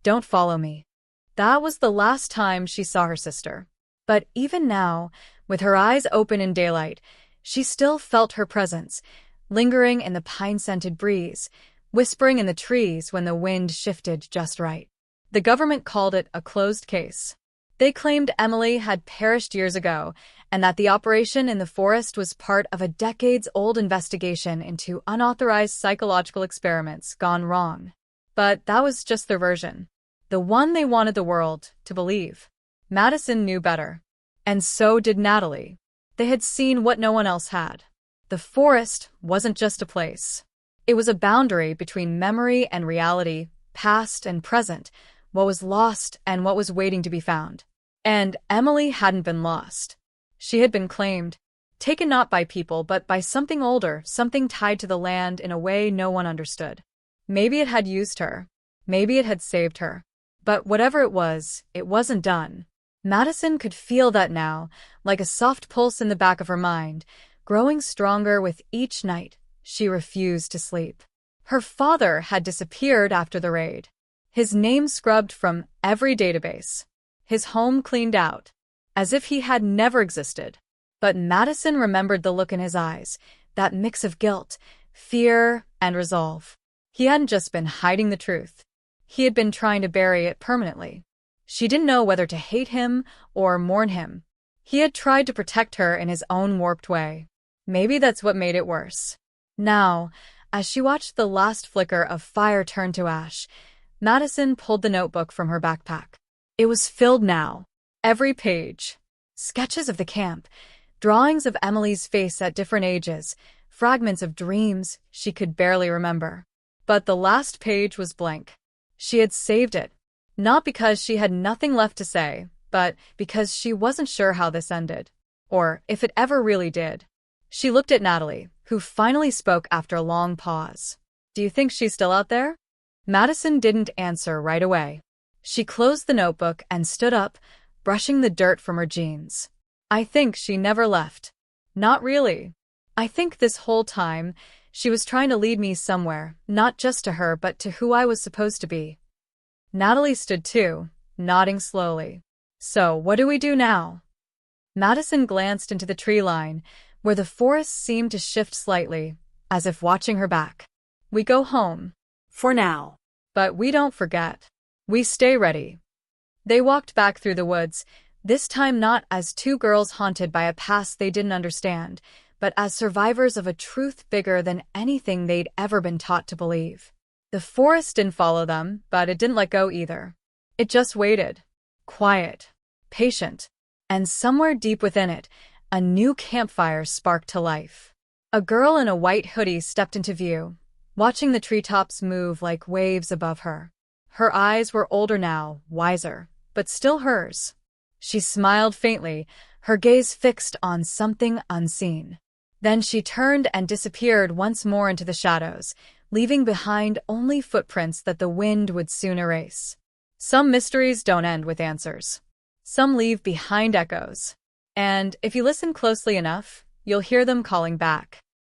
[SPEAKER 1] Don't follow me. That was the last time she saw her sister. But even now, with her eyes open in daylight, she still felt her presence, lingering in the pine-scented breeze, whispering in the trees when the wind shifted just right. The government called it a closed case. They claimed Emily had perished years ago, and that the operation in the forest was part of a decades-old investigation into unauthorized psychological experiments gone wrong. But that was just their version. The one they wanted the world to believe. Madison knew better. And so did Natalie. They had seen what no one else had. The forest wasn't just a place. It was a boundary between memory and reality, past and present, what was lost and what was waiting to be found. And Emily hadn't been lost. She had been claimed, taken not by people but by something older, something tied to the land in a way no one understood. Maybe it had used her. Maybe it had saved her. But whatever it wasn't done. Madison could feel that now, like a soft pulse in the back of her mind, growing stronger with each night. She refused to sleep. Her father had disappeared after the raid. His name scrubbed from every database. His home cleaned out, as if he had never existed. But Madison remembered the look in his eyes, that mix of guilt, fear, and resolve. He hadn't just been hiding the truth. He had been trying to bury it permanently. She didn't know whether to hate him or mourn him. He had tried to protect her in his own warped way. Maybe that's what made it worse. Now, as she watched the last flicker of fire turn to ash, Madison pulled the notebook from her backpack. It was filled now. Every page. Sketches of the camp, drawings of Emily's face at different ages, fragments of dreams she could barely remember. But the last page was blank. She had saved it. Not because she had nothing left to say, but because she wasn't sure how this ended. Or if it ever really did. She looked at Natalie, who finally spoke after a long pause. Do you think she's still out there? Madison didn't answer right away. She closed the notebook and stood up, brushing the dirt from her jeans. I think she never left. Not really. I think this whole time, she was trying to lead me somewhere, not just to her but to who I was supposed to be. Natalie stood too, nodding slowly. So, what do we do now? Madison glanced into the tree line, where the forest seemed to shift slightly, as if watching her back. We go home.
[SPEAKER 2] For now.
[SPEAKER 1] But we don't forget. We stay ready. They walked back through the woods, this time not as two girls haunted by a past they didn't understand, but as survivors of a truth bigger than anything they'd ever been taught to believe. The forest didn't follow them, but it didn't let go either. It just waited. Quiet. Patient. And somewhere deep within it, a new campfire sparked to life. A girl in a white hoodie stepped into view, watching the treetops move like waves above her. Her eyes were older now, wiser, but still hers. She smiled faintly, her gaze fixed on something unseen. Then she turned and disappeared once more into the shadows, leaving behind only footprints that the wind would soon erase. Some mysteries don't end with answers. Some leave behind echoes. And if you listen closely enough, you'll hear them calling back.